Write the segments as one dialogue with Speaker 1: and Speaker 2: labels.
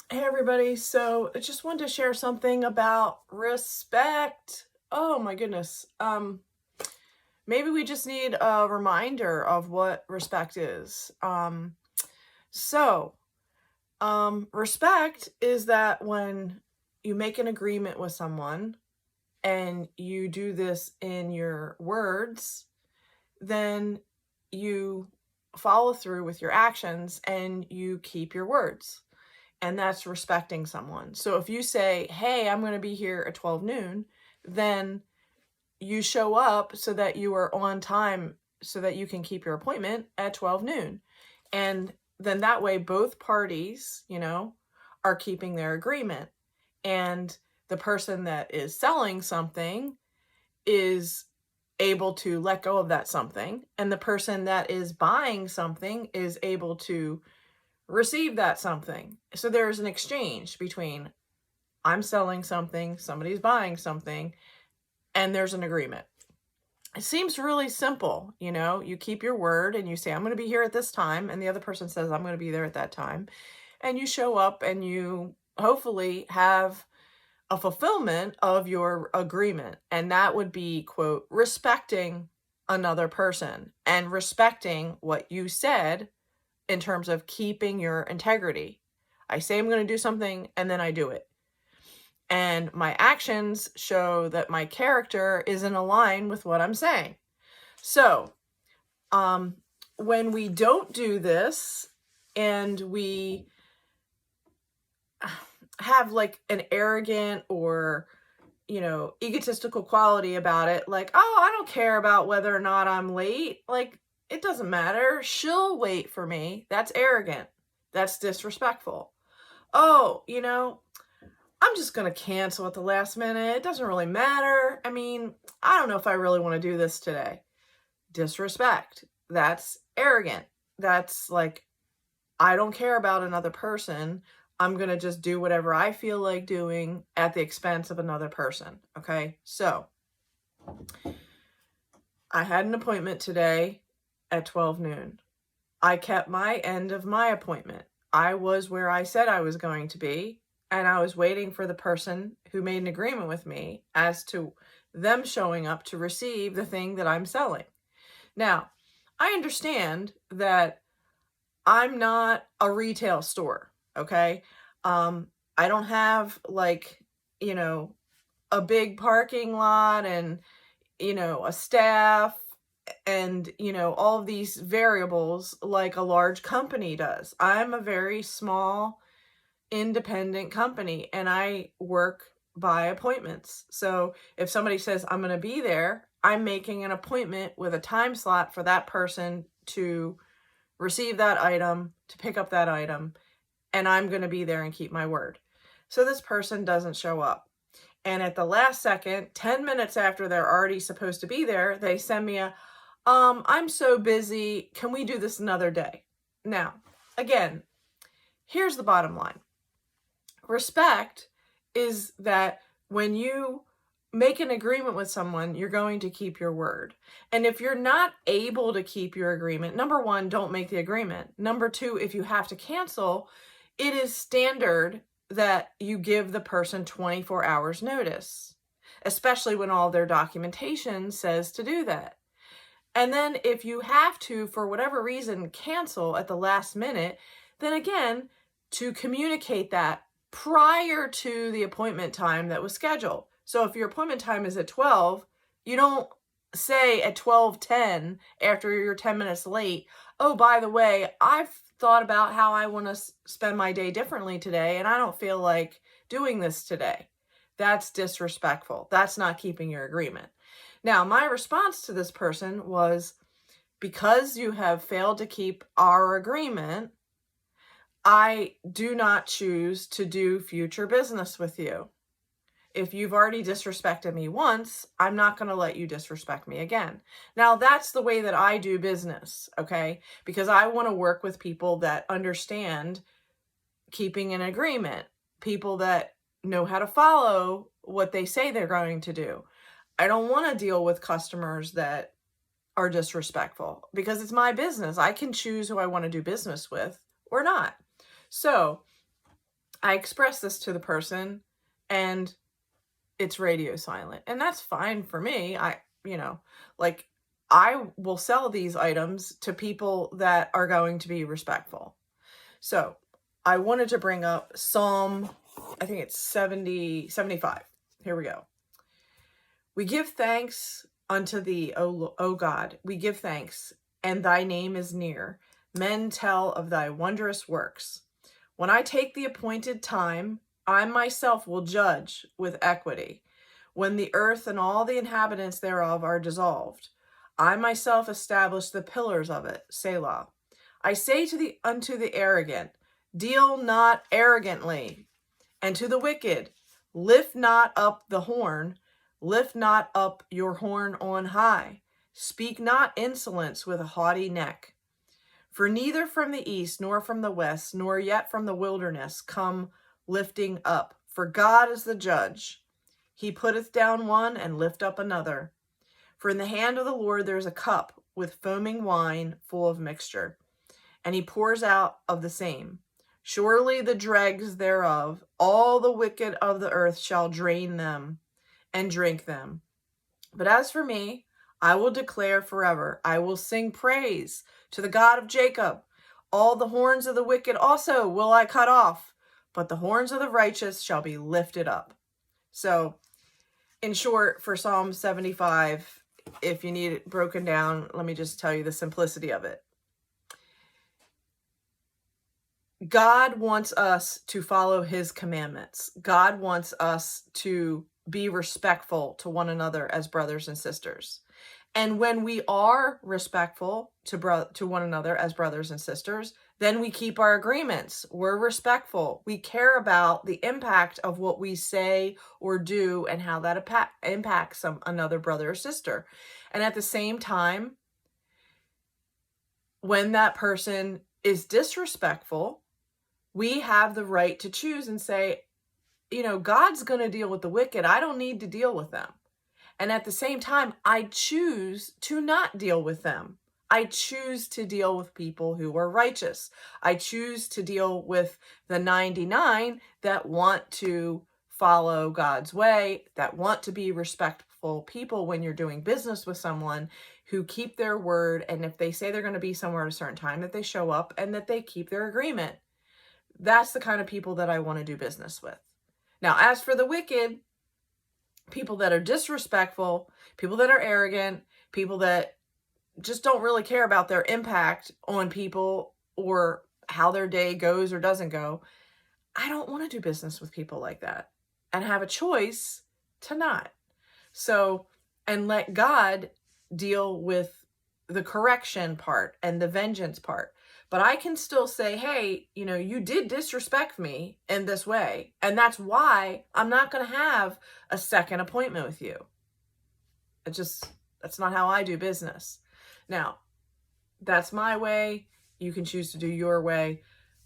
Speaker 1: Hey everybody, so I just wanted to share something about respect. Oh my goodness. Maybe we just need a reminder of what respect is. So, Respect is that when you make an agreement with someone and you do this in your words, then you follow through with your actions and you keep your words. And that's respecting someone. So if you say, hey, I'm going to be here at 12 noon, then you show up so that you are on time so that you can keep your appointment at 12 noon. And then that way, both parties, are keeping their agreement. And the person that is selling something is able to let go of that something. And the person that is buying something is able to receive that something. So there's an exchange between I'm selling something, somebody's buying something, and there's an agreement. It seems really simple, you keep your word and you say, I'm going to be here at this time. And the other person says, I'm going to be there at that time. And you show up and you hopefully have a fulfillment of your agreement. And that would be, quote, respecting another person and respecting what you said in terms of keeping your integrity. I say I'm going to do something and then I do it. And my actions show that my character is in line with what I'm saying. So, when we don't do this and we have like an arrogant or egotistical quality about it, like, oh, I don't care about whether or not I'm late. Like, it doesn't matter. She'll wait for me. That's arrogant. That's disrespectful. Oh, I'm just going to cancel at the last minute. It doesn't really matter. I mean, I don't know if I really want to do this today. Disrespect. That's arrogant. That's like, I don't care about another person. I'm going to just do whatever I feel like doing at the expense of another person. Okay. So I had an appointment today at 12 noon. I kept my end of my appointment. I was where I said I was going to be, and I was waiting for the person who made an agreement with me as to them showing up to receive the thing that I'm selling. Now, I understand that I'm not a retail store, okay? I don't have like, a big parking lot and, a staff and, all of these variables like a large company does. I'm a very small, independent company and I work by appointments. So if somebody says I'm going to be there, I'm making an appointment with a time slot for that person to receive that item, to pick up that item, and I'm going to be there and keep my word. So this person doesn't show up. And at the last second, 10 minutes after they're already supposed to be there, they send me I'm so busy. Can we do this another day? Now, again, here's the bottom line. Respect is that when you make an agreement with someone, you're going to keep your word. And if you're not able to keep your agreement, number one, don't make the agreement. Number two, if you have to cancel, it is standard that you give the person 24 hours notice, especially when all their documentation says to do that. And then if you have to, for whatever reason, cancel at the last minute, then again, to communicate that prior to the appointment time that was scheduled. So if your appointment time is at 12, you don't say at 12:10 after you're 10 minutes late, oh, by the way, I've thought about how I want to spend my day differently today and I don't feel like doing this today. That's disrespectful. That's not keeping your agreement. Now, my response to this person was, because you have failed to keep our agreement, I do not choose to do future business with you. If you've already disrespected me once, I'm not going to let you disrespect me again. Now, that's the way that I do business, okay? Because I want to work with people that understand keeping an agreement, people that know how to follow what they say they're going to do. I don't want to deal with customers that are disrespectful because it's my business. I can choose who I want to do business with or not. So I express this to the person and it's radio silent. And that's fine for me. Like I will sell these items to people that are going to be respectful. So I wanted to bring up Psalm, I think it's 75. Here we go. We give thanks unto thee, O God. We give thanks, and thy name is near. Men tell of thy wondrous works. When I take the appointed time, I myself will judge with equity. When the earth and all the inhabitants thereof are dissolved, I myself establish the pillars of it. Selah. I say unto the arrogant, deal not arrogantly, and to the wicked, lift not up the horn, lift not up your horn on high. Speak not insolence with a haughty neck. For neither from the east, nor from the west, nor yet from the wilderness come lifting up. For God is the judge. He putteth down one and lift up another. For in the hand of the Lord there is a cup with foaming wine full of mixture, and he pours out of the same. Surely the dregs thereof, all the wicked of the earth shall drain them and drink them. But as for me, I will declare forever. I will sing praise to the God of Jacob. All the horns of the wicked also will I cut off, but the horns of the righteous shall be lifted up. So, in short, for Psalm 75, if you need it broken down, let me just tell you the simplicity of it. God wants us to follow his commandments. God wants us to be respectful to one another as brothers and sisters. And when we are respectful to one another as brothers and sisters, then we keep our agreements. We're respectful. We care about the impact of what we say or do and how that impacts another brother or sister. And at the same time, when that person is disrespectful, we have the right to choose and say, God's going to deal with the wicked. I don't need to deal with them. And at the same time, I choose to not deal with them. I choose to deal with people who are righteous. I choose to deal with the 99 that want to follow God's way, that want to be respectful people when you're doing business with someone, who keep their word. And if they say they're going to be somewhere at a certain time, that they show up and that they keep their agreement. That's the kind of people that I want to do business with. Now, as for the wicked, people that are disrespectful, people that are arrogant, people that just don't really care about their impact on people or how their day goes or doesn't go, I don't want to do business with people like that and have a choice to not. So, and let God deal with the correction part and the vengeance part. But I can still say, hey, you did disrespect me in this way. And that's why I'm not going to have a second appointment with you. That's not how I do business. Now, that's my way. You can choose to do your way.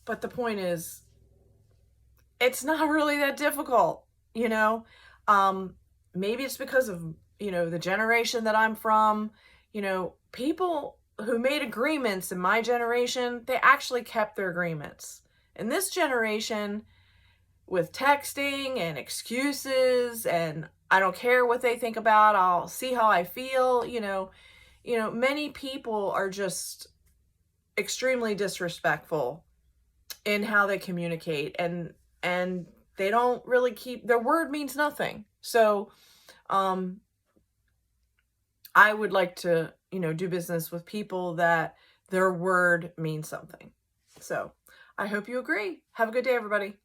Speaker 1: But the point is, it's not really that difficult, Maybe it's because of, the generation that I'm from, people who made agreements in my generation, they actually kept their agreements. In this generation, with texting and excuses and I don't care what they think about, I'll see how I feel, many people are just extremely disrespectful in how they communicate and they don't really keep their word. Means nothing. So I would like to do business with people that their word means something. So I hope you agree. Have a good day, everybody.